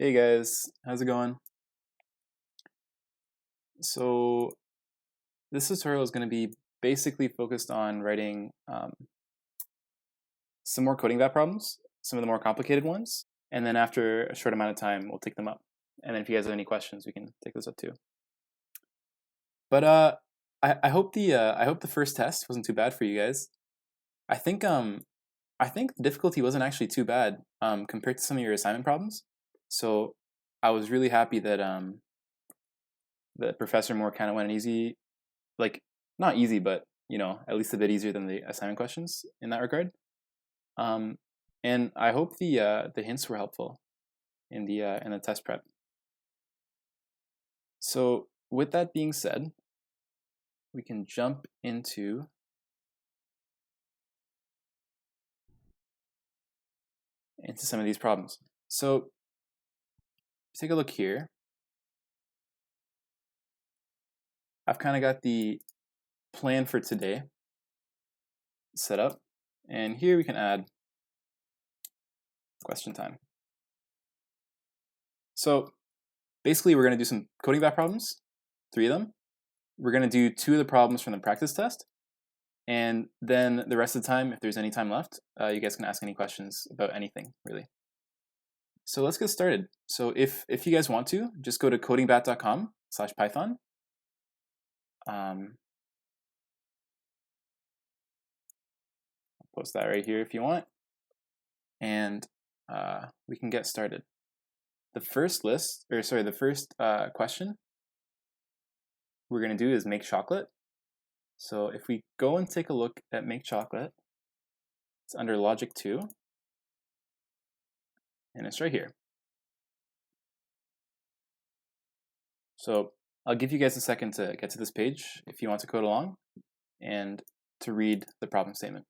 Hey guys, how's it going? So this tutorial is going to be basically focused on writing some more coding vat problems, some of the more complicated ones, and then after a short amount of time, we'll take them up. And then if you guys have any questions, we can take those up too. But I hope the first test wasn't too bad for you guys. I think the difficulty wasn't actually too bad compared to some of your assignment problems. So I was really happy that Professor Moore kind of went an easy, like not easy, but at least a bit easier than the assignment questions in that regard. And I hope the hints were helpful in the test prep. So with that being said, we can jump into some of these problems. So take a look here. I've kind of got the plan for today set up, and here we can add question time. So basically, we're going to do some coding vat problems, 3 of them. We're going to do 2 of the problems from the practice test, and then the rest of the time, if there's any time left, you guys can ask any questions about anything, really. So let's get started. So if you guys want to, just go to codingbat.com/Python. I'll post that right here if you want, and we can get started. The first question we're going to do is make chocolate. So if we go and take a look at make chocolate, it's under logic 2, and it's right here. So I'll give you guys a second to get to this page if you want to code along and to read the problem statement.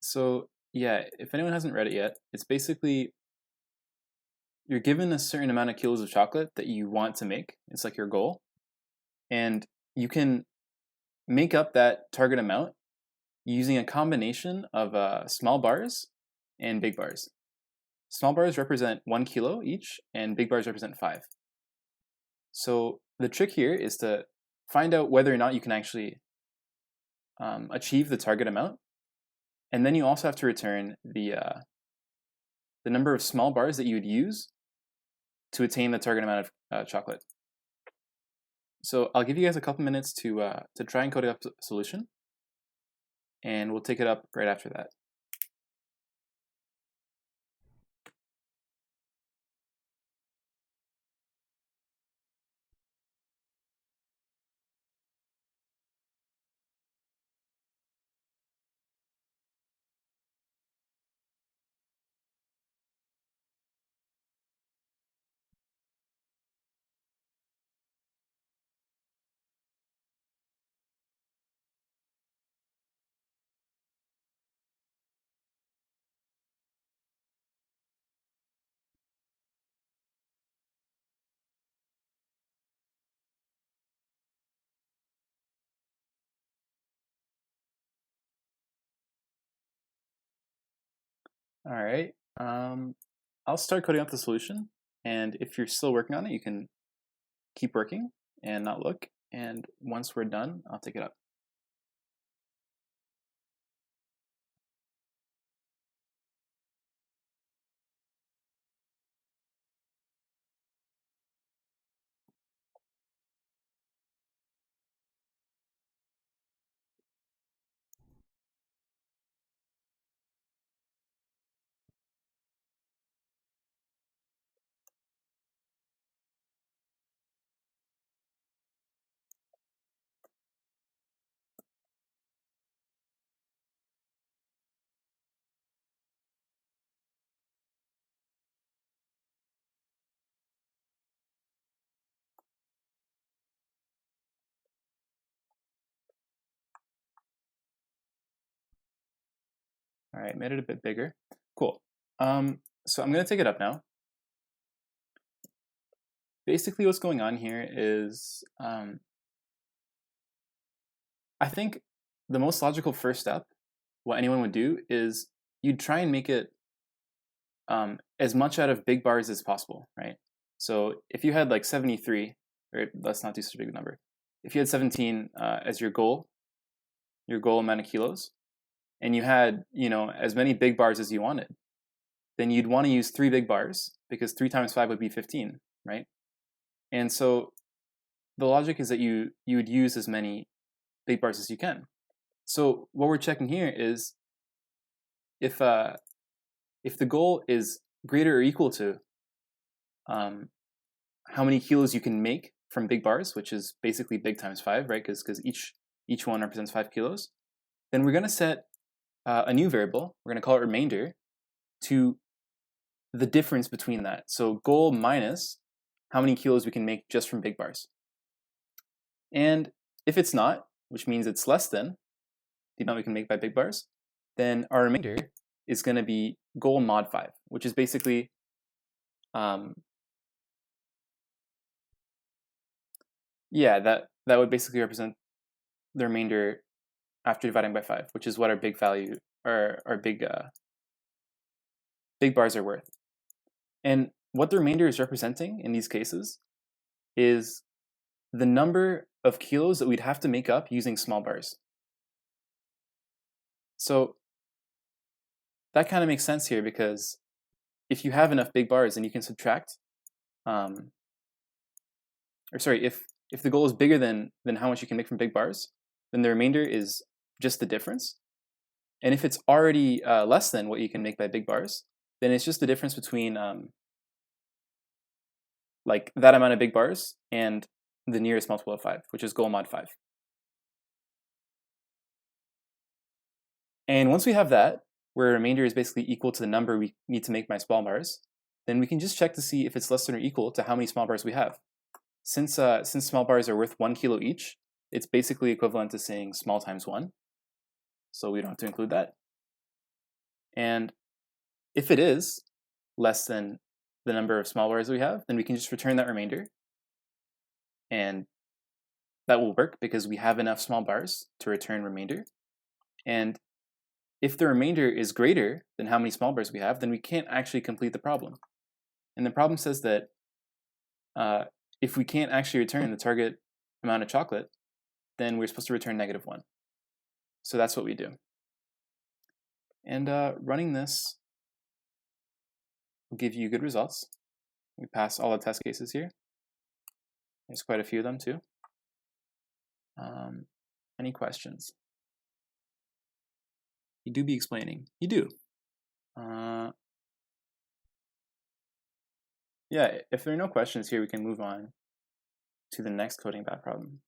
So yeah, if anyone hasn't read it yet, it's basically you're given a certain amount of kilos of chocolate that you want to make. It's like your goal. And you can make up that target amount using a combination of small bars and big bars. Small bars represent 1 kilo each, and big bars represent 5. So the trick here is to find out whether or not you can actually achieve the target amount. And then you also have to return the number of small bars that you would use to attain the target amount of chocolate. So I'll give you guys a couple minutes to try and code up a solution, and we'll take it up right after that. All right, I'll start coding up the solution, and if you're still working on it, you can keep working and not look, and once we're done, I'll take it up. All right, made it a bit bigger. Cool. So I'm going to take it up now. Basically, what's going on here is I think the most logical first step, what anyone would do, is you'd try and make it as much out of big bars as possible, right? So if you had like 73, or let's not do such a big number. If you had 17 as your goal amount of kilos, and you had, you know, as many big bars as you wanted, then you'd want to use 3 big bars, because 3 times 5 would be 15, right? And so the logic is that you would use as many big bars as you can. So what we're checking here is if the goal is greater or equal to how many kilos you can make from big bars, which is basically big times 5, right? Because each one represents 5 kilos. Then we're going to set a new variable. We're going to call it remainder to the difference between that. So goal minus how many kilos we can make just from big bars. And if it's not, which means it's less than the amount we can make by big bars, then our remainder is going to be goal mod 5, which is basically yeah, that would basically represent the remainder after dividing by 5, which is what our big value, our big bars are worth. And what the remainder is representing in these cases is the number of kilos that we'd have to make up using small bars. So that kind of makes sense here, because if you have enough big bars, then you can subtract, if the goal is bigger than how much you can make from big bars, then the remainder is just the difference. And if it's already less than what you can make by big bars, then it's just the difference between like that amount of big bars and the nearest multiple of 5, which is goal mod 5. And once we have that, where remainder is basically equal to the number we need to make by small bars, then we can just check to see if it's less than or equal to how many small bars we have. Since small bars are worth 1 kilo each, it's basically equivalent to saying small times 1. So we don't have to include that. And if it is less than the number of small bars we have, then we can just return that remainder. And that will work because we have enough small bars to return remainder. And if the remainder is greater than how many small bars we have, then we can't actually complete the problem. And the problem says that if we can't actually return the target amount of chocolate, then we're supposed to return -1. So that's what we do. And running this will give you good results. We pass all the test cases here. There's quite a few of them too. Any questions? You do be explaining. You do. Yeah, if there are no questions here, we can move on to the next coding bat problem.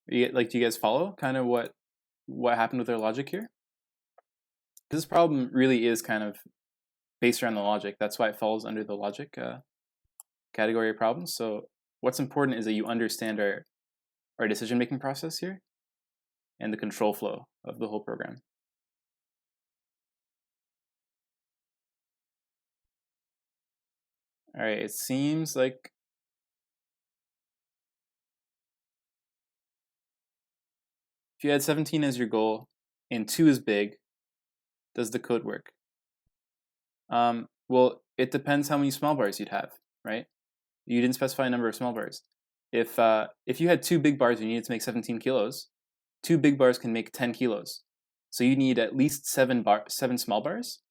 Do you guys follow kind of what happened with our logic here? This problem really is kind of based around the logic. That's why it falls under the logic category of problems. So what's important is that you understand our decision-making process here and the control flow of the whole program. All right, it seems like if you had 17 as your goal and 2 is big, does the code work? Well, it depends how many small bars you'd have, right? You didn't specify a number of small bars. If you had 2 big bars and you needed to make 17 kilos, 2 big bars can make 10 kilos. So you need at least 7 small bars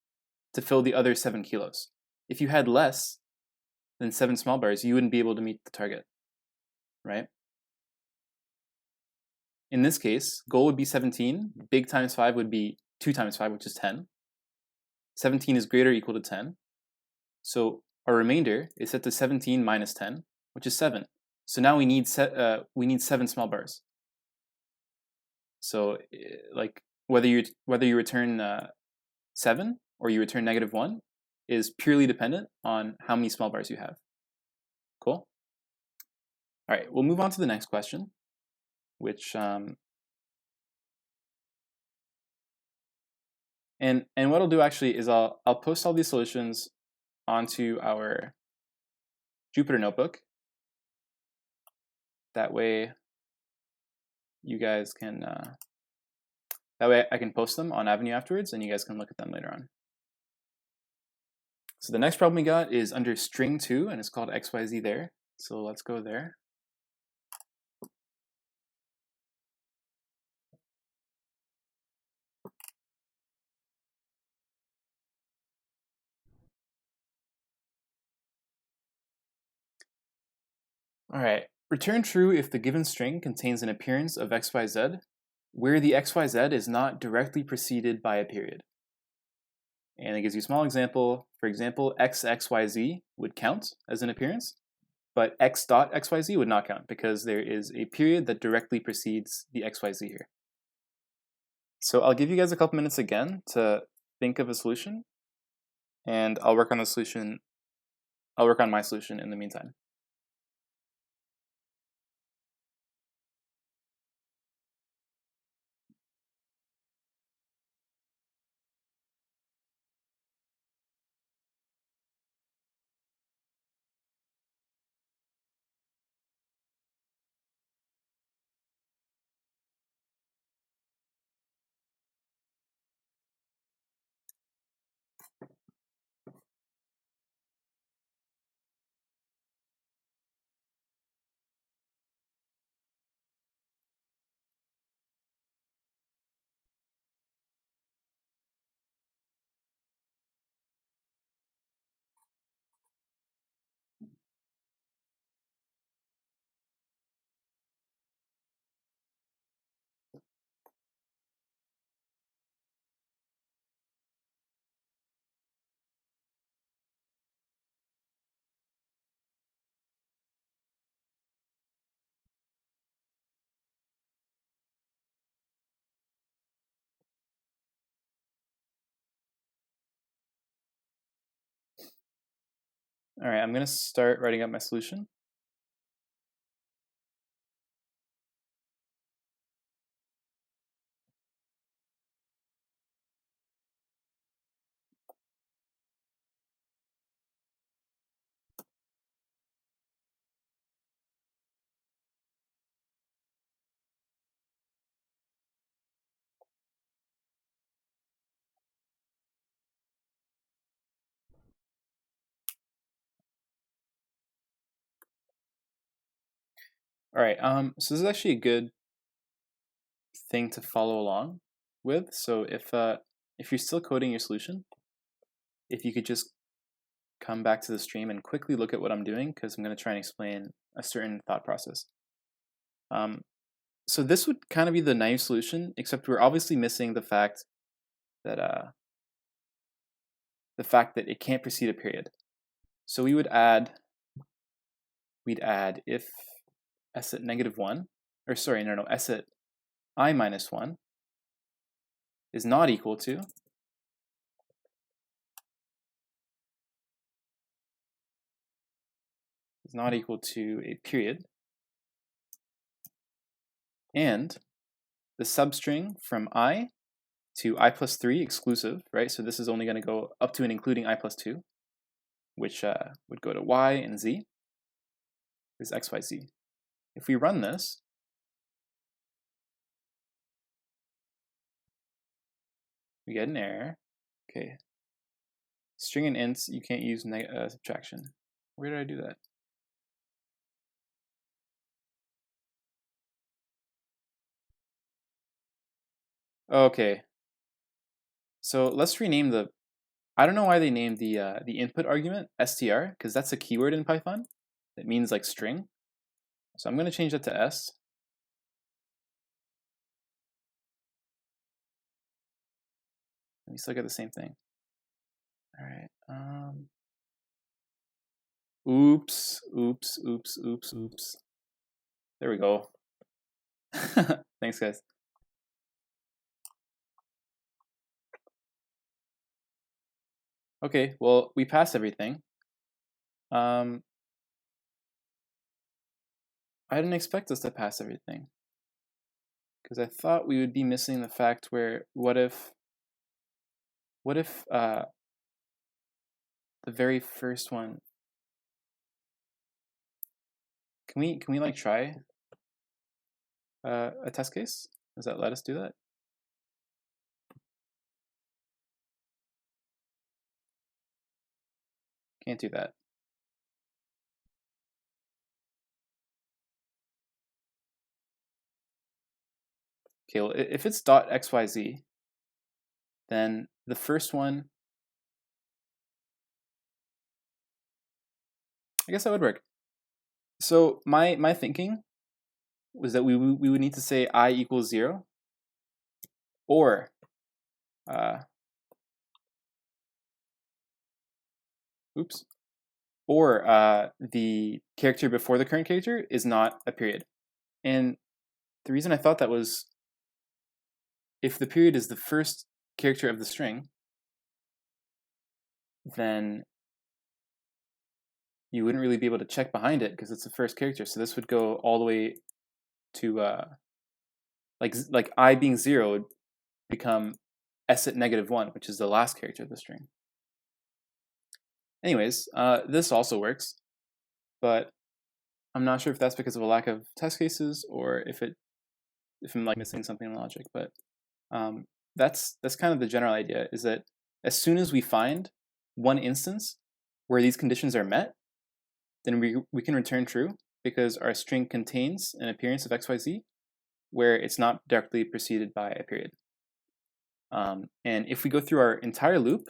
to fill the other 7 kilos. If you had less than 7 small bars, you wouldn't be able to meet the target, right? In this case, goal would be 17. Big times 5 would be 2 times 5, which is 10. 17 is greater or equal to 10. So our remainder is set to 17 minus 10, which is 7. So now we need 7 small bars. So like whether you return 7 or you return -1 is purely dependent on how many small bars you have. Cool? All right, we'll move on to the next question, which and what I'll do actually is I'll post all these solutions onto our Jupyter notebook. That way you guys can that way I can post them on Avenue afterwards and you guys can look at them later on. So the next problem we got is under string 2 and it's called XYZ there. So let's go there. All right, return true if the given string contains an appearance of XYZ where the XYZ is not directly preceded by a period. And it gives you a small example. For example, XXYZ would count as an appearance, but X dot XYZ would not count because there is a period that directly precedes the XYZ here. So I'll give you guys a couple minutes again to think of a solution, and I'll work on the solution. I'll work on my solution in the meantime. All right, I'm going to start writing up my solution. All right, so this is actually a good thing to follow along with. So if you're still coding your solution, if you could just come back to the stream and quickly look at what I'm doing, because I'm going to try and explain a certain thought process. So this would kind of be the naive solution, except we're obviously missing the fact that it can't precede a period. So we'd add if s at -1, or sorry, no, s at I minus 1 is not equal to a period, and the substring from I to I plus 3 exclusive, right? So this is only going to go up to and including I plus 2, which would go to Y and Z, is XYZ. If we run this, we get an error. Okay. String and ints, you can't use subtraction. Where did I do that? Okay. So let's rename the, I don't know why they named the input argument str, because that's a keyword in Python. It means like string. So I'm going to change that to s. And we still get the same thing. All right. Oops. There we go. Thanks, guys. Okay, well, we pass everything. I didn't expect us to pass everything, because I thought we would be missing the fact where what if the very first one, can we like try a test case? Does that let us do that? Can't do that. Okay, well, if it's dot xyz, then the first one, I guess that would work. So my thinking was that we would need to say I equals 0, or the character before the current character is not a period. And the reason I thought that was, if the period is the first character of the string, then you wouldn't really be able to check behind it because it's the first character. So this would go all the way to like I being 0 would become s at -1, which is the last character of the string. Anyways, this also works, but I'm not sure if that's because of a lack of test cases or if I'm like missing something in logic. But that's kind of the general idea, is that as soon as we find one instance where these conditions are met, then we can return true, because our string contains an appearance of xyz where it's not directly preceded by a period. And if we go through our entire loop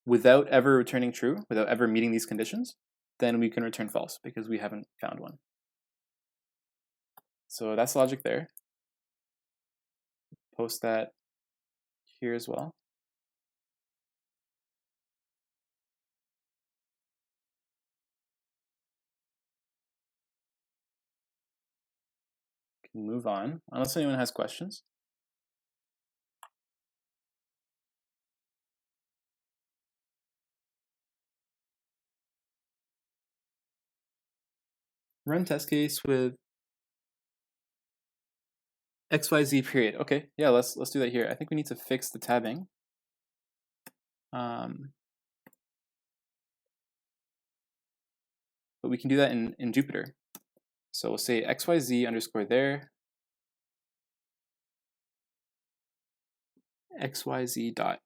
without ever returning true, without ever meeting these conditions, then we can return false because we haven't found one. So that's logic there. Post that here as well. Can move on, unless anyone has questions. Run test case with xyz period. Okay, yeah, let's do that here. I think we need to fix the tabbing. But we can do that in Jupyter. So we'll say xyz underscore there, xyz dot.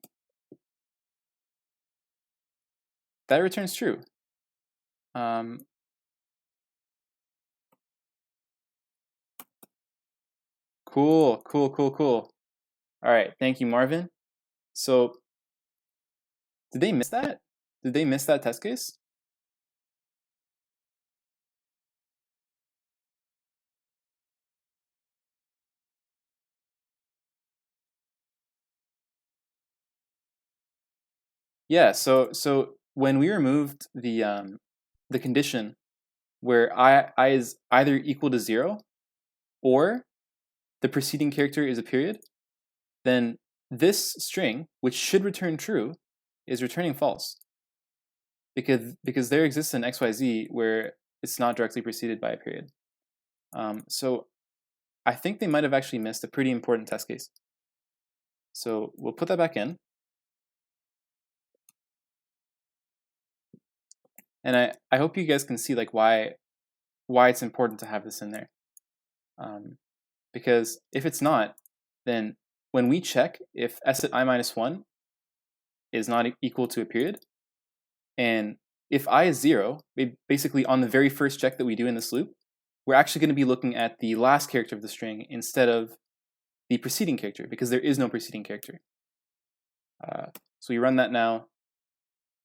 That returns true. Cool. All right, thank you, Marvin. So did they miss that? Did they miss that test case? Yeah, so when we removed the condition where I is either equal to 0 or the preceding character is a period, then this string, which should return true, is returning false, because there exists an xyz where it's not directly preceded by a period. So I think they might have actually missed a pretty important test case. So we'll put that back in. And I hope you guys can see like why it's important to have this in there. Because if it's not, then when we check if s at I-1 is not equal to a period, and if I is 0, basically on the very first check that we do in this loop, we're actually going to be looking at the last character of the string instead of the preceding character, because there is no preceding character. So we run that now,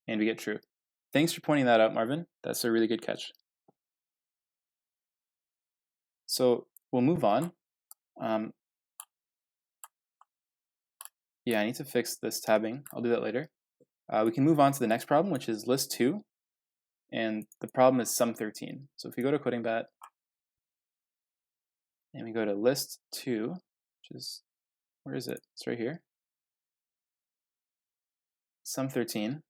and we get true. Thanks for pointing that out, Marvin. That's a really good catch. So we'll move on. Yeah, I need to fix this tabbing. I'll do that later. We can move on to the next problem, which is list 2. And the problem is sum 13. So if we go to CodingBat, and we go to list 2, which is, where is it? It's right here. Sum 13.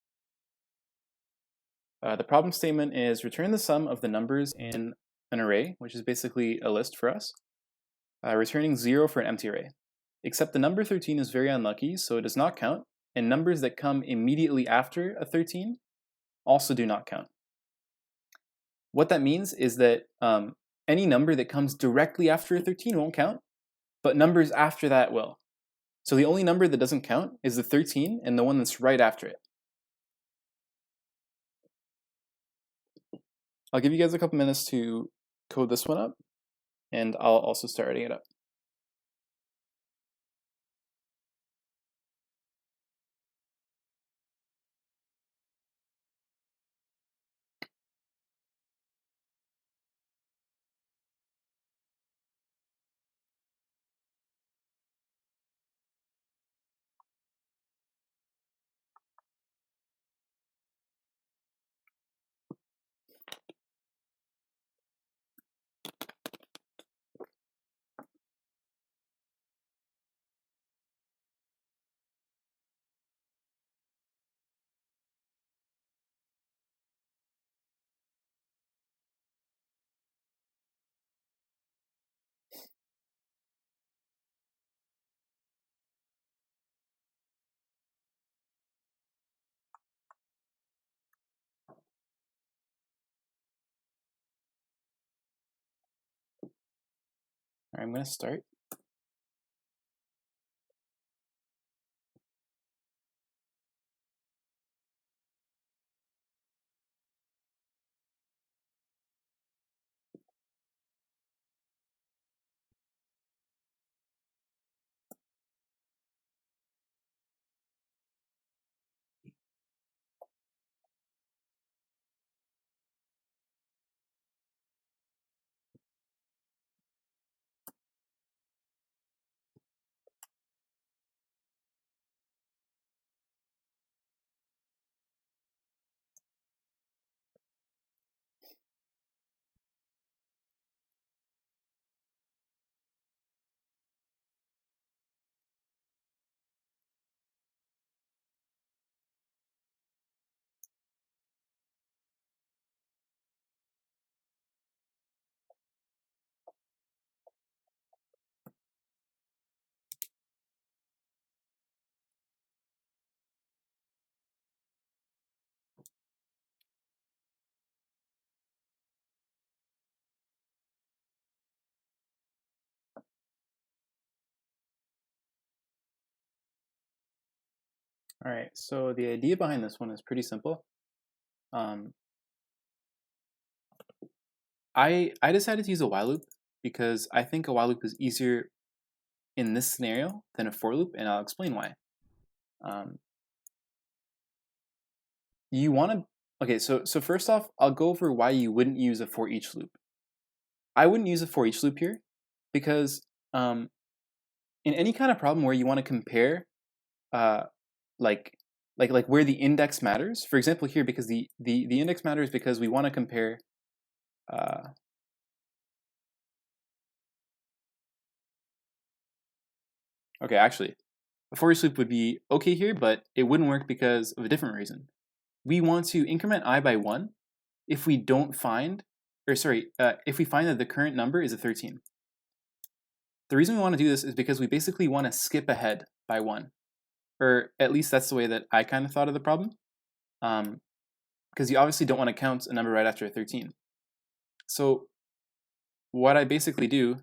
The problem statement is return the sum of the numbers in an array, which is basically a list for us, returning 0 for an empty array. Except the number 13 is very unlucky, so it does not count, and numbers that come immediately after a 13 also do not count. What that means is that any number that comes directly after a 13 won't count, but numbers after that will. So the only number that doesn't count is the 13 and the one that's right after it. I'll give you guys a couple minutes to code this one up, and I'll also start writing it up. All right, I'm going to start. All right, so the idea behind this one is pretty simple. I decided to use a while loop because I think a while loop is easier in this scenario than a for loop, and I'll explain why. You want to, okay, so first off, I'll go over why you wouldn't use a for each loop. I wouldn't use a for each loop here because in any kind of problem where you want to compare like where the index matters, for example here, because the index matters because we want to compare okay, actually, a for each loop would be okay here, but it wouldn't work because of a different reason. We want to increment I by 1 if we don't find, or sorry, if we find that the current number is a 13. The reason we want to do this is because we basically want to skip ahead by 1. Or at least that's the way that I kind of thought of the problem. Because you obviously don't want to count a number right after a 13. So what I basically do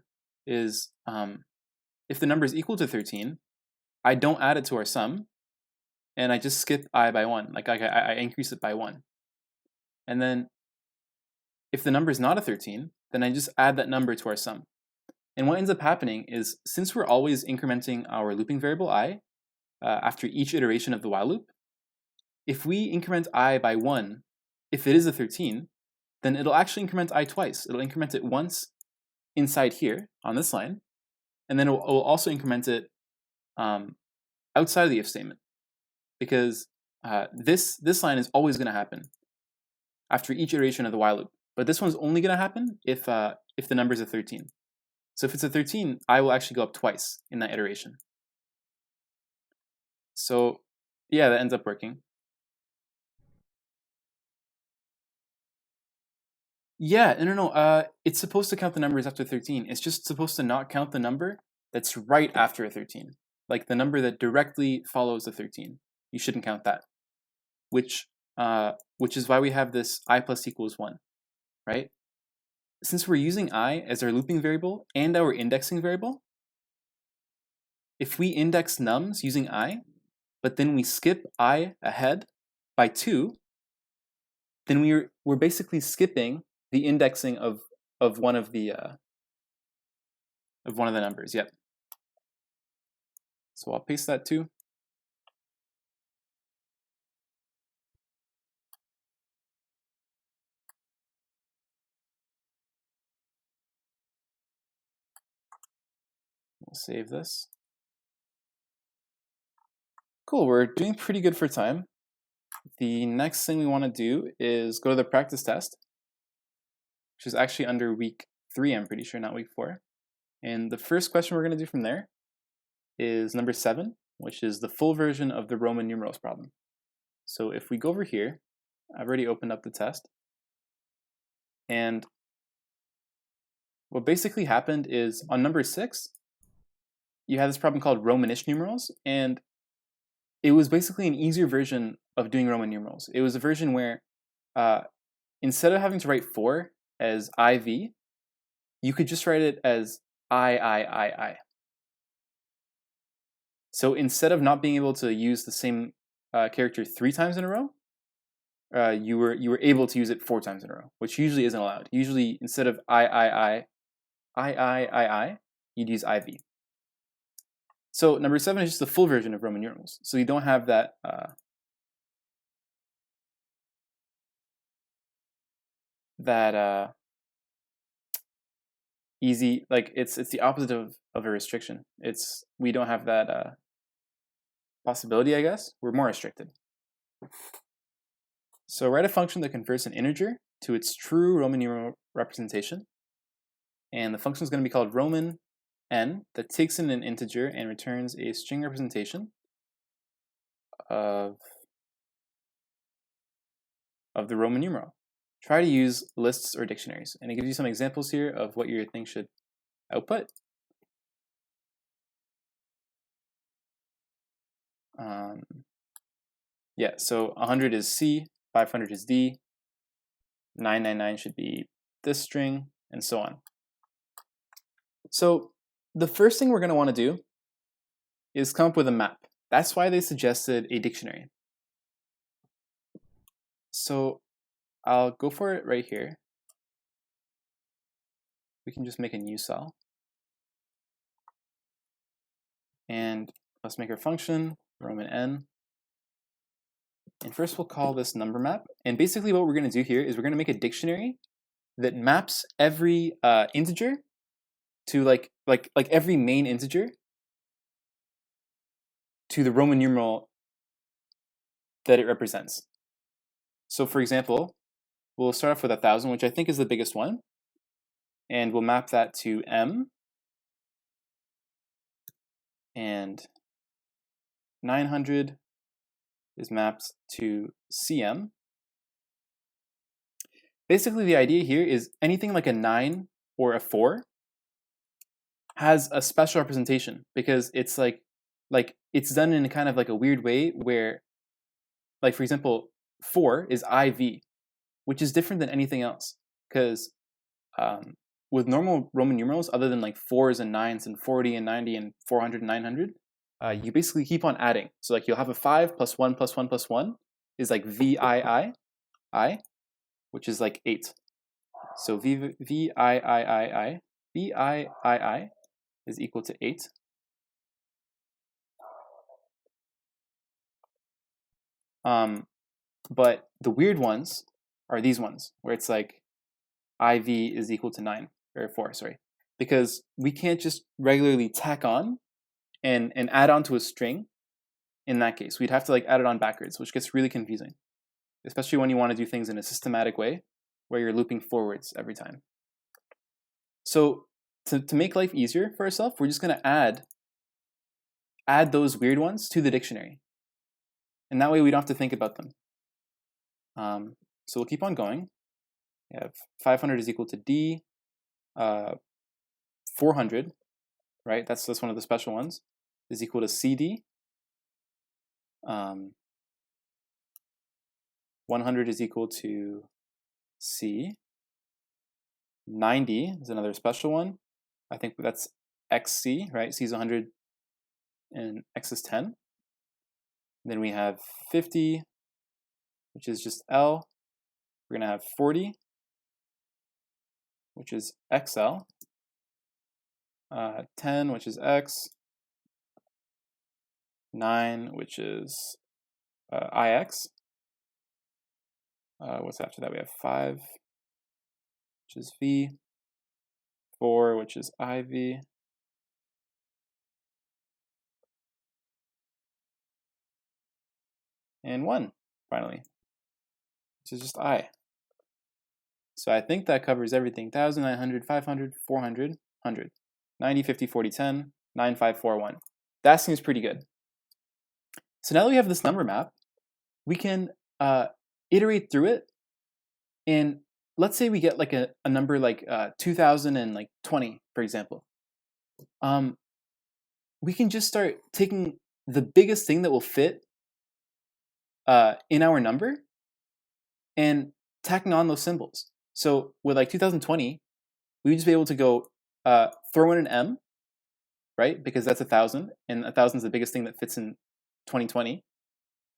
is, if the number is equal to 13, I don't add it to our sum, and I just skip I by 1. Like I increase it by 1. And then if the number is not a 13, then I just add that number to our sum. And what ends up happening is, since we're always incrementing our looping variable I after each iteration of the while loop, if we increment I by 1, if it is a 13, then it'll actually increment I twice. It'll increment it once inside here on this line, and then it will also increment it outside of the if statement, because this line is always going to happen after each iteration of the while loop. But this one's only going to happen if the number is a 13. So if it's a 13, I will actually go up twice in that iteration. So yeah, that ends up working. Yeah, no. It's supposed to count the numbers after 13. It's just supposed to not count the number that's right after a 13. Like the number that directly follows a 13. You shouldn't count that. Which is why we have this I plus equals 1, right? Since we're using I as our looping variable and our indexing variable, if we index nums using I, but then we skip I ahead by 2, then we're basically skipping the indexing of one of the numbers. Yep. So I'll paste that too. We'll save this. Cool, we're doing pretty good for time. The next thing we want to do is go to the practice test, which is actually under week 3, I'm pretty sure, not week 4. And the first question we're going to do from there is number 7, which is the full version of the Roman numerals problem. So if we go over here, I've already opened up the test. And what basically happened is on number 6, you had this problem called Romanish numerals, and it was basically an easier version of doing Roman numerals. It was a version where instead of having to write 4 as IV, you could just write it as I. So instead of not being able to use the same character 3 times in a row, you were able to use it 4 times in a row, which usually isn't allowed. Usually instead of I, you'd use IV. So number 7 is just the full version of Roman numerals. So you don't have that easy, like it's the opposite of a restriction. We don't have that possibility, I guess. We're more restricted. So write a function that converts an integer to its true Roman numeral representation. And the function is going to be called Roman n that takes in an integer and returns a string representation of the Roman numeral. Try to use lists or dictionaries. And it gives you some examples here of what your thing should output. Yeah, so 100 is C, 500 is D, 999 should be this string, and so on. So the first thing we're going to want to do is come up with a map. That's why they suggested a dictionary. So I'll go for it right here. We can just make a new cell. And let's make our function, Roman n. And first we'll call this number map. And basically what we're going to do here is we're going to make a dictionary that maps every integer to like every main integer to the Roman numeral that it represents. So for example, we'll start off with 1,000, which I think is the biggest one. And we'll map that to M. And 900 is mapped to CM. Basically, the idea here is anything like a 9 or a 4 has a special representation because it's like it's done in kind of like a weird way where, like for example, 4 is IV, which is different than anything else because with normal Roman numerals, other than like 4s and 9s and 40 and 90 and 400 and 900, you basically keep on adding. So like you'll have a 5 plus 1 plus 1 plus 1 is like VII, which is like 8. So VIII is equal to 8. But the weird ones are these ones, where it's like IV is equal to 9, or 4, sorry. Because we can't just regularly tack on and add on to a string in that case. We'd have to like add it on backwards, which gets really confusing. Especially when you want to do things in a systematic way, where you're looping forwards every time. So to make life easier for ourselves, we're just going to add those weird ones to the dictionary. And that way we don't have to think about them. So we'll keep on going. We have 500 is equal to D, 400, right? That's one of the special ones, is equal to CD. 100 is equal to C. 90 is another special one. I think that's XC, right? C is 100 and X is 10. Then we have 50, which is just L. We're going to have 40, which is XL. 10, which is X. 9, which is IX. What's after that? We have 5, which is V. 4, which is IV. And 1, finally, which is just I. So I think that covers everything. 1,900, 500, 400, 100. 90, 50, 40, 10, 9, 5, 4, 1. That seems pretty good. So now that we have this number map, we can iterate through it. And let's say we get like a number like 2020, for example. We can just start taking the biggest thing that will fit in our number and tacking on those symbols. So with like 2020, we would just be able to go throw in an M, right? Because that's 1,000, and 1,000 is the biggest thing that fits in 2020.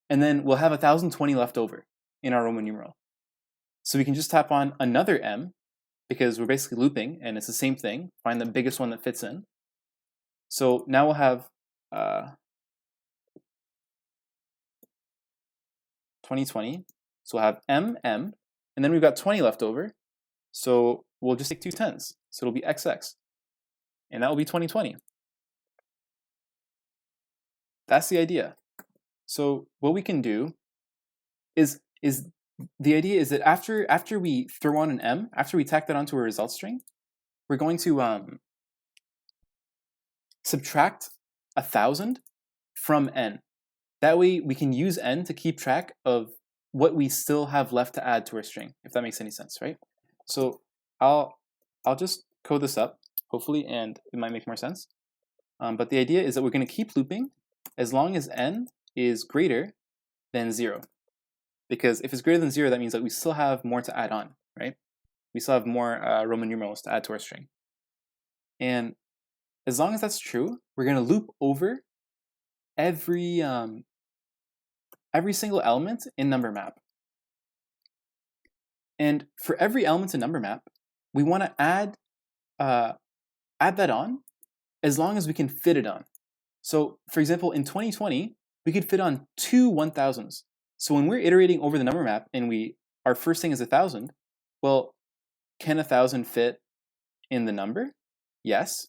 And then we'll have 1,020 left over in our Roman numeral. So we can just tap on another M, because we're basically looping, and it's the same thing. Find the biggest one that fits in. So now we'll have 2020. So we'll have M, M, and then we've got 20 left over. So we'll just take 2 10s. So it'll be XX. And that will be 2020. That's the idea. So what we can do is the idea is that after we throw on an M, after we tack that onto a result string, we're going to subtract 1,000 from N. That way we can use N to keep track of what we still have left to add to our string, if that makes any sense, right? So I'll just code this up, hopefully, and it might make more sense. But the idea is that we're going to keep looping as long as N is greater than 0. Because if it's greater than 0, that means that we still have more to add on, right? We still have more Roman numerals to add to our string. And as long as that's true, we're going to loop over every single element in number map. And for every element in number map, we want to add that on as long as we can fit it on. So for example, in 2020, we could fit on 2 1,000s. So when we're iterating over the number map and our first thing is 1,000, well, can 1,000 fit in the number? Yes.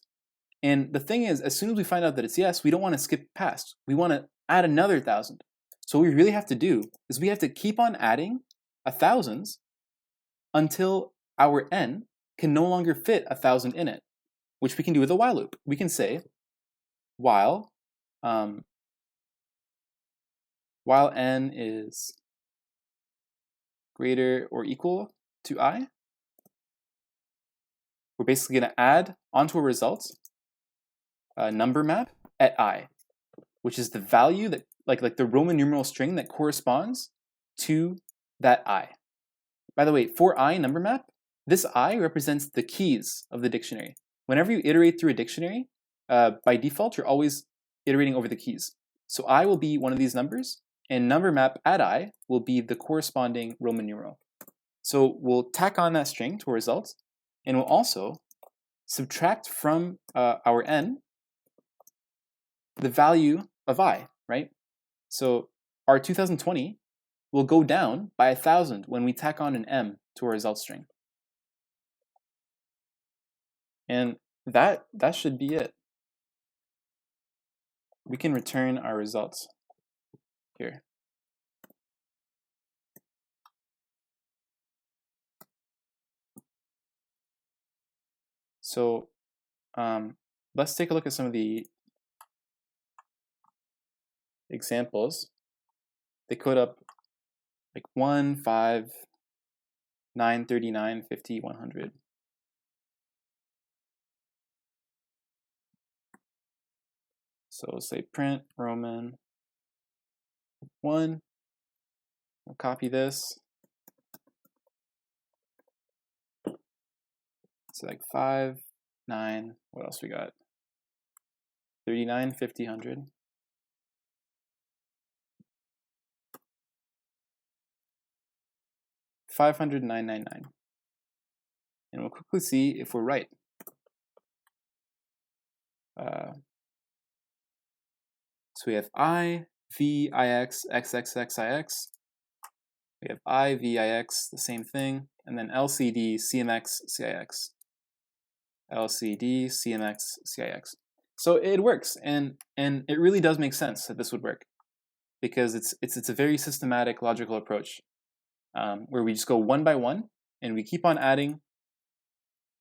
And the thing is, as soon as we find out that it's yes, we don't want to skip past. We want to add another 1,000. So what we really have to do is we have to keep on adding 1,000s until our N can no longer fit 1,000 in it, which we can do with a while loop. We can say while N is greater or equal to I, we're basically going to add onto a result a number map at I, which is the value that like the Roman numeral string that corresponds to that I. By the way, for I number map, this I represents the keys of the dictionary. Whenever you iterate through a dictionary, by default, you're always iterating over the keys. So I will be one of these numbers, and number map at I will be the corresponding Roman numeral. So we'll tack on that string to a result, and we'll also subtract from our N the value of I, right? So our 2020 will go down by 1,000 when we tack on an M to a result string. And that should be it. We can return our results here. So let's take a look at some of the examples. They code up like 1, 5, 9, 39, 50, 100. So we'll say print Roman 1. We'll copy this. So like 5, 9, what else we got? 39, 50, 100. 500, 999. And we'll quickly see if we're right. So we have I, V, Ix, XXX, Ix. We have I, V, Ix, the same thing. And then LCD, CMX, CIX. LCD, CMX, CIX. So it works, and it really does make sense that this would work, because it's a very systematic logical approach, where we just go one by one, and we keep on adding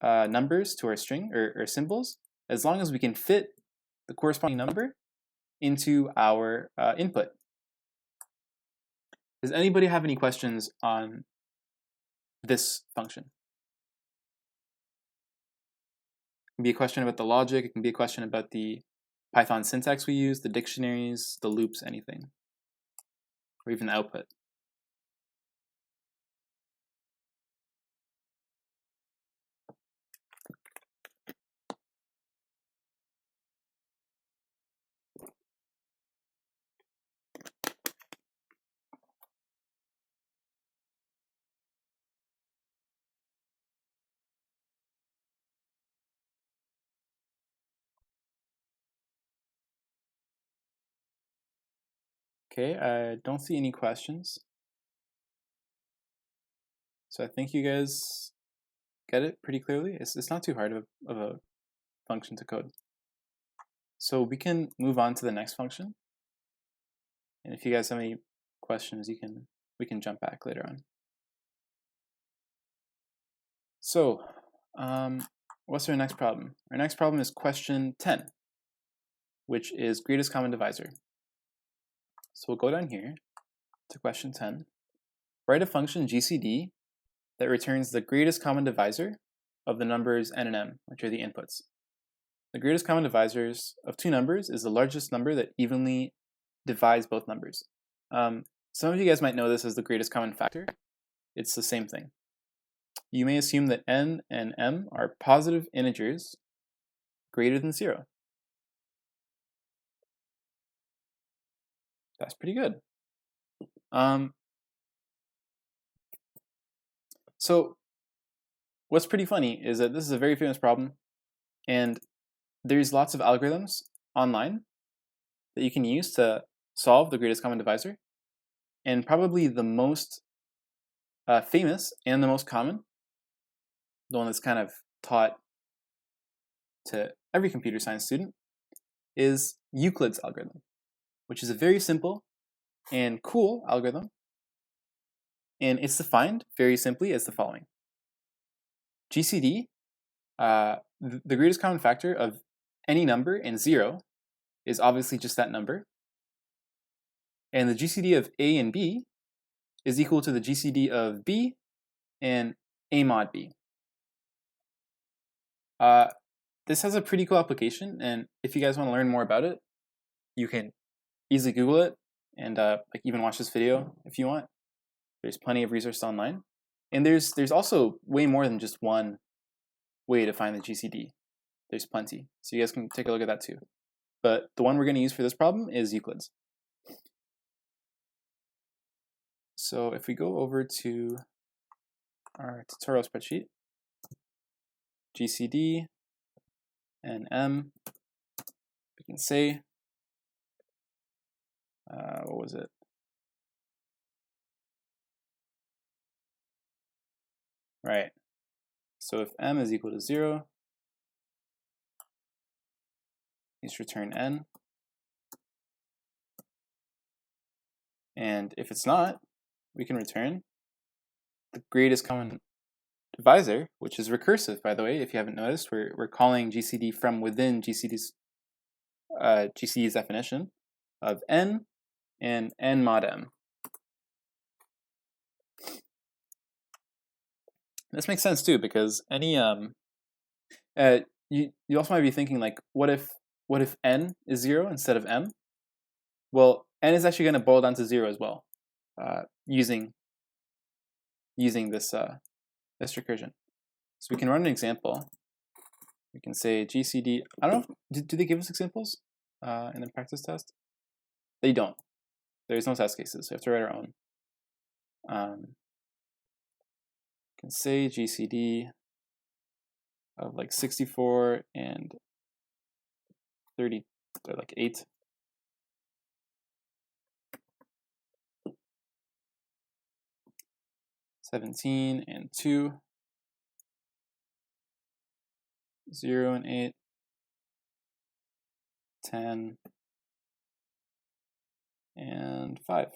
numbers to our string or symbols, as long as we can fit the corresponding number into our input. Does anybody have any questions on this function? It can be a question about the logic, it can be a question about the Python syntax we use, the dictionaries, the loops, anything, or even the output. Okay, I don't see any questions. So I think you guys get it pretty clearly. It's not too hard of a function to code. So we can move on to the next function. And if you guys have any questions, we can jump back later on. So what's our next problem? Our next problem is question 10, which is greatest common divisor. So we'll go down here to question 10. Write a function GCD that returns the greatest common divisor of the numbers n and m, which are the inputs. The greatest common divisors of two numbers is the largest number that evenly divides both numbers. Some of you guys might know this as the greatest common factor. It's the same thing. You may assume that n and m are positive integers greater than 0. That's pretty good. So what's pretty funny is that this is a very famous problem, and there's lots of algorithms online that you can use to solve the greatest common divisor. And probably the most famous and the most common, the one that's kind of taught to every computer science student, is Euclid's algorithm, which is a very simple and cool algorithm. And it's defined very simply as the following. GCD, the greatest common factor of any number and 0 is obviously just that number. And the GCD of A and B is equal to the GCD of B and A mod B. This has a pretty cool application, and if you guys want to learn more about it, you can easily Google it and like even watch this video if you want. There's plenty of resources online, and there's also way more than just one way to find the GCD. There's plenty, so you guys can take a look at that too. But the one we're going to use for this problem is Euclid's. So if we go over to our tutorial spreadsheet, GCD and M, we can say, what was it? Right. So if M is equal to 0, let's return N. And if it's not, we can return the greatest common divisor, which is recursive, by the way. If you haven't noticed, we're calling GCD from within GCD's definition of N and N mod M. This makes sense too, because any you also might be thinking like, what if n is 0 instead of m? Well, n is actually going to boil down to 0 as well, using this this recursion. So we can run an example. We can say GCD. I don't know. Do they give us examples in the practice test? They don't. There's no test cases. So we have to write our own. We can say GCD of like 64 and 30, or like 8. (17) and 2, 0 and 8, 10 and 5.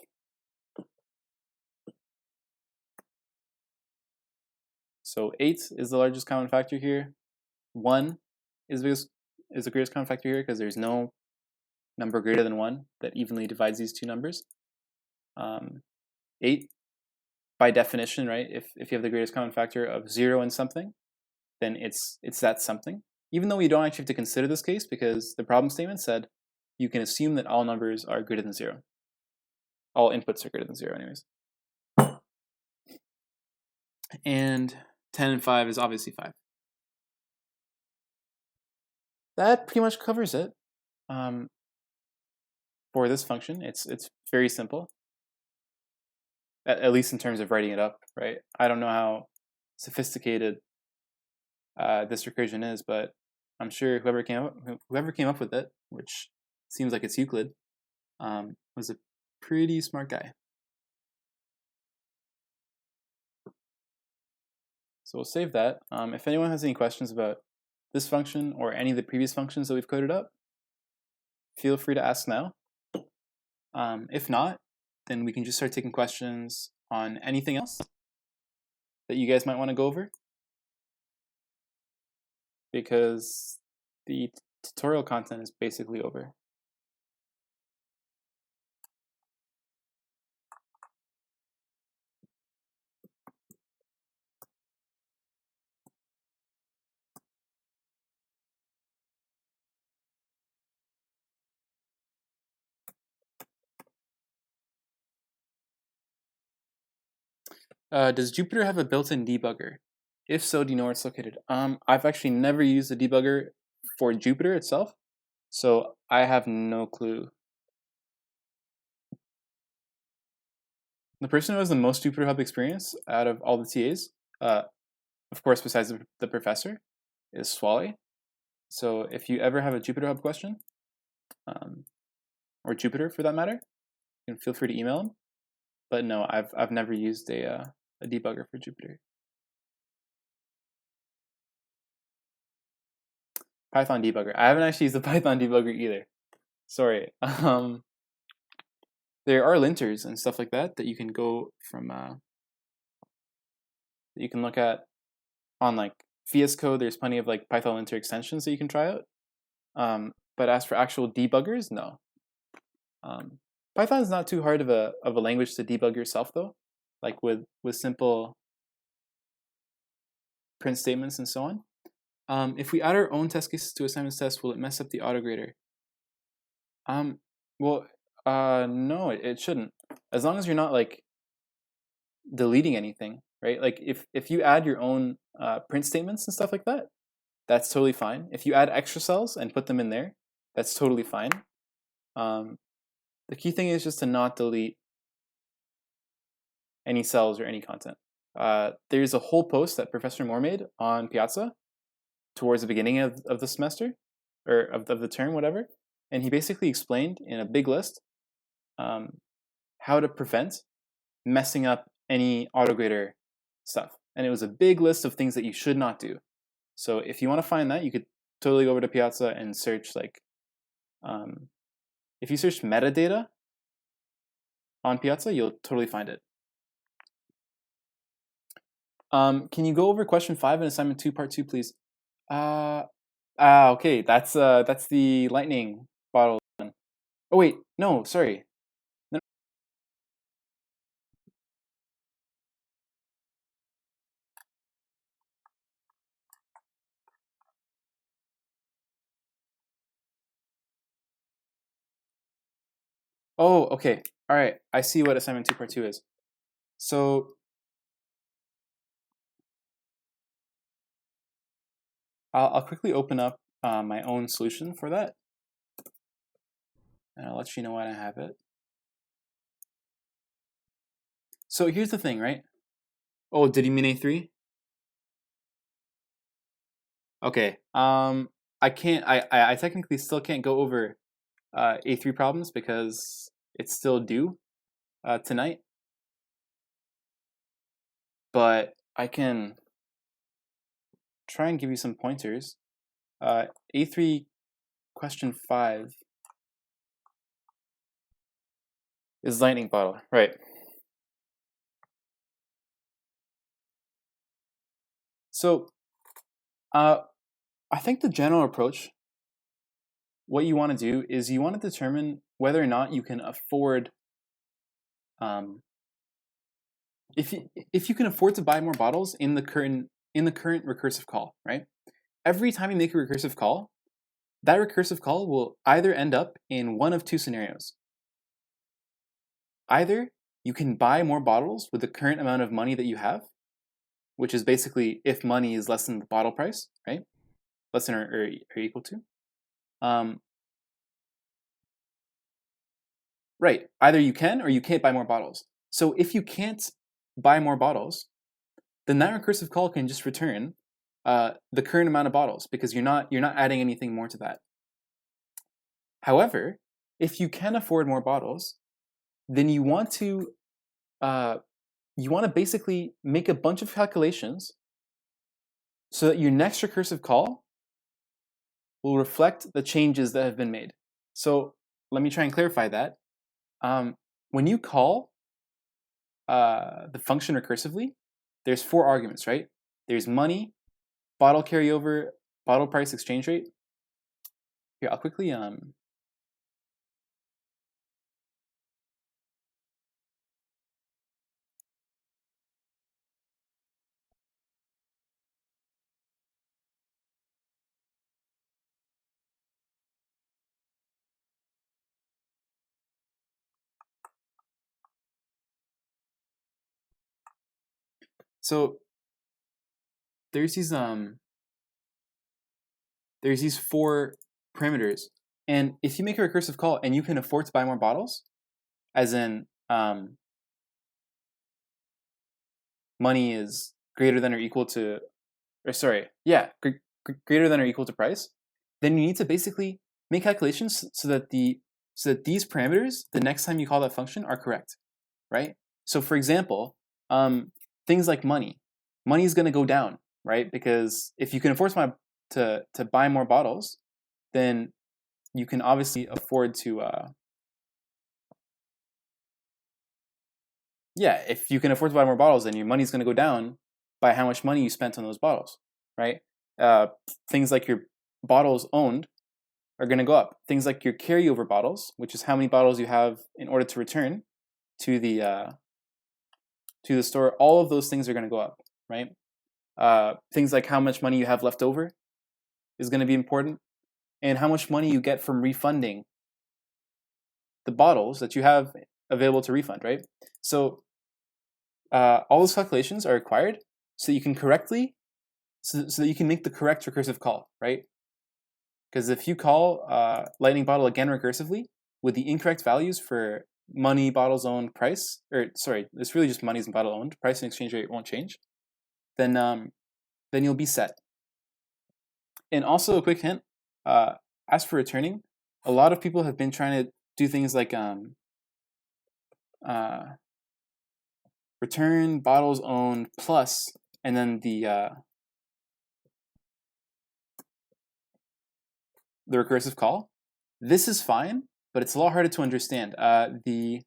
So 8 is the largest common factor here. 1 is the greatest common factor here because there's no number greater than 1 that evenly divides these two numbers. 8, by definition, right? If you have the greatest common factor of 0 and something, then it's that something. Even though we don't actually have to consider this case because the problem statement said you can assume that all numbers are greater than 0. All inputs are greater than 0 anyways. And 10 and 5 is obviously 5. That pretty much covers it. For this function, it's very simple. At least in terms of writing it up, right? I don't know how sophisticated this recursion is, but I'm sure whoever came up with it, which seems like it's Euclid, was a pretty smart guy. So we'll save that. If anyone has any questions about this function or any of the previous functions that we've coded up, feel free to ask now. If not, then we can just start taking questions on anything else that you guys might want to go over, because the tutorial content is basically over. Does Jupyter have a built-in debugger? If so, do you know where it's located? I've actually never used a debugger for Jupyter itself, so I have no clue. The person who has the most Jupyter Hub experience out of all the TAs, of course, besides the professor, is Swally. So if you ever have a Jupyter Hub question, or Jupyter for that matter, you can feel free to email him. But no, I've never used a debugger for Jupyter. Python debugger. I haven't actually used the Python debugger either. Sorry. There are linters and stuff like that you can go from that you can look at on like VS Code. There's plenty of like Python linter extensions that you can try out. But as for actual debuggers, no. Python is not too hard of a language to debug yourself though, like with simple print statements and so on. If we add our own test cases to assignments test, will it mess up the autograder? Well, no, it shouldn't. As long as you're not like deleting anything, right? Like if you add your own print statements and stuff like that, that's totally fine. If you add extra cells and put them in there, that's totally fine. The key thing is just to not delete any cells or any content. There's a whole post that Professor Moore made on Piazza towards the beginning of the semester, or of the term, whatever. And he basically explained in a big list how to prevent messing up any autograder stuff. And it was a big list of things that you should not do. So if you want to find that, you could totally go over to Piazza and search like, if you search metadata on Piazza, you'll totally find it. Can you go over question 5 in assignment 2, part 2, please? Okay, that's the lightning bottle one. Oh wait, no, sorry. Oh, okay. All right. I see what assignment 2 part 2 is. So I'll quickly open up my own solution for that. And I'll let you know when I have it. So here's the thing, right? Oh, did you mean A3? Okay. I can't. I technically still can't go over A3 problems because it's still due tonight. But I can try and give you some pointers. A3 question 5 is lightning bottle, right? So I think the general approach, what you want to do is you want to determine whether or not you can afford, if you can afford to buy more bottles in the current recursive call, right? Every time you make a recursive call, that recursive call will either end up in one of two scenarios. Either you can buy more bottles with the current amount of money that you have, which is basically if money is less than the bottle price, right? Less than or equal to. Right. Either you can or you can't buy more bottles. So if you can't buy more bottles, then that recursive call can just return the current amount of bottles because you're not adding anything more to that. However, if you can afford more bottles, then you want to basically make a bunch of calculations so that your next recursive call will reflect the changes that have been made. So let me try and clarify that. When you call the function recursively, there's 4 arguments, right? There's money, bottle carryover, bottle price exchange rate. Here, I'll quickly so there's these 4 parameters, and if you make a recursive call and you can afford to buy more bottles, as in money is greater than or equal to, greater than or equal to price, then you need to basically make calculations so that these parameters, the next time you call that function, are correct, right? So for example, things like money is going to go down, right? Because if you can afford to buy more bottles, then you can obviously afford to if you can afford to buy more bottles, then your money's going to go down by how much money you spent on those bottles, right? Things like your bottles owned are going to go up. Things like your carryover bottles, which is how many bottles you have in order to return to the store, all of those things are going to go up, right? Things like how much money you have left over is going to be important, and how much money you get from refunding the bottles that you have available to refund, right? So all those calculations are required so you can so that you can make the correct recursive call, right? Because if you call lightning bottle again recursively with the incorrect values for money, bottles owned, price, it's really just money's and bottle owned, price and exchange rate won't change, then you'll be set. And also a quick hint, as for returning, a lot of people have been trying to do things like return bottles owned plus, and then the recursive call. This is fine, but it's a lot harder to understand. The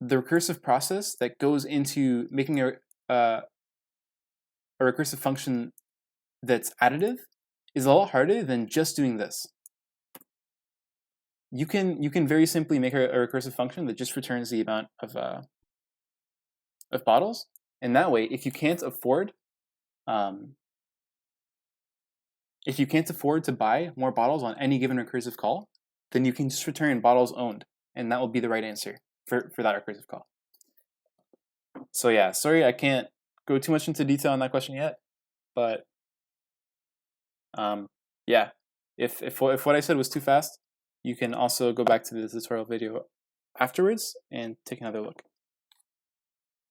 recursive process that goes into making a recursive function that's additive is a lot harder than just doing this. You can very simply make a recursive function that just returns the amount of bottles, and that way, if you can't afford to buy more bottles on any given recursive call, then you can just return bottles owned, and that will be the right answer for that recursive call. So yeah, sorry I can't go too much into detail on that question yet, but yeah, if what I said was too fast, you can also go back to the tutorial video afterwards and take another look.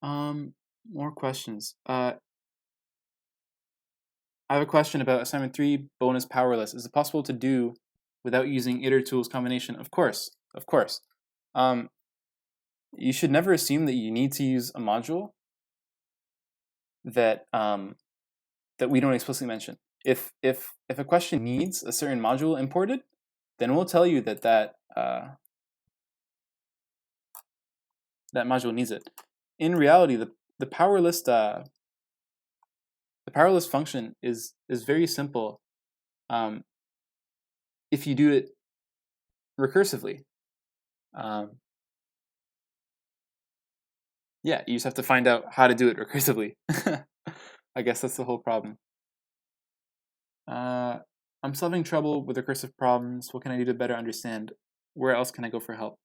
More questions. I have a question about assignment 3, bonus powerless. Is it possible to do without using iter_tools combination? Of course, of course. You should never assume that you need to use a module that that we don't explicitly mention. If a question needs a certain module imported, then we'll tell you that that module needs it. In reality, the power list function is very simple if you do it recursively. Yeah, you just have to find out how to do it recursively. I guess that's the whole problem. I'm still having trouble with recursive problems. What can I do to better understand? Where else can I go for help?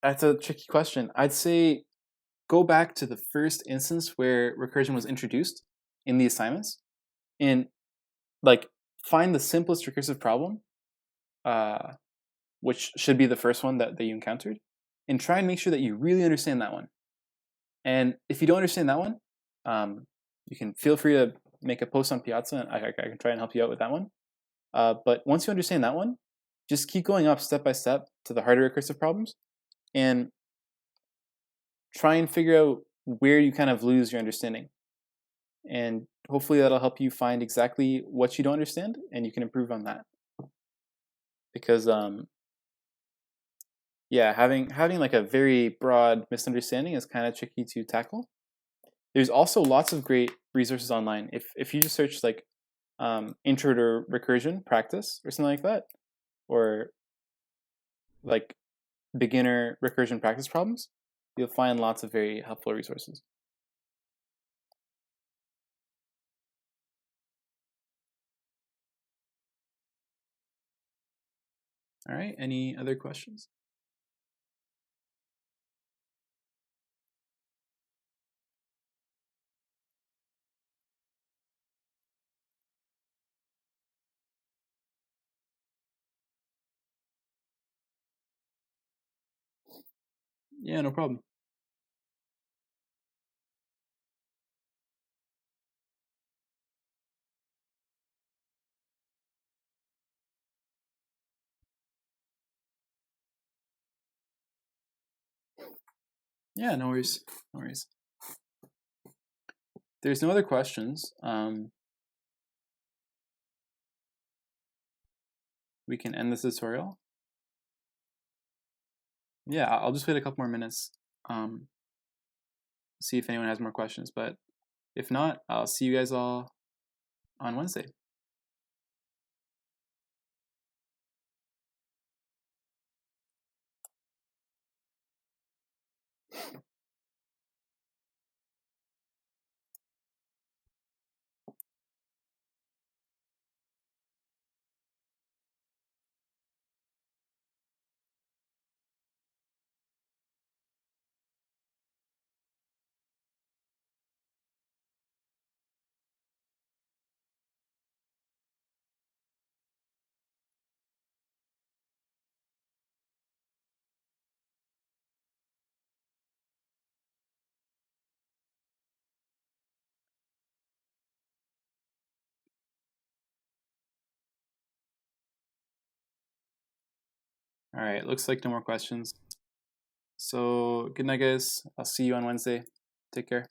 That's a tricky question. I'd say go back to the first instance where recursion was introduced in the assignments and like find the simplest recursive problem, which should be the first one that you encountered, and try and make sure that you really understand that one. And if you don't understand that one, you can feel free to make a post on Piazza, and I can try and help you out with that one. But once you understand that one, just keep going up step by step to the harder recursive problems, and try and figure out where you kind of lose your understanding. And hopefully that'll help you find exactly what you don't understand, and you can improve on that. Because yeah, having like a very broad misunderstanding is kind of tricky to tackle. There's also lots of great resources online. If you just search like intro to recursion practice or something like that, or like beginner recursion practice problems, you'll find lots of very helpful resources. All right, any other questions? Yeah, no problem. Yeah, no worries. No worries. There's no other questions. We can end this tutorial. Yeah, I'll just wait a couple more minutes. See if anyone has more questions, but if not, I'll see you guys all on Wednesday. All right, looks like no more questions. So good night, guys. I'll see you on Wednesday. Take care.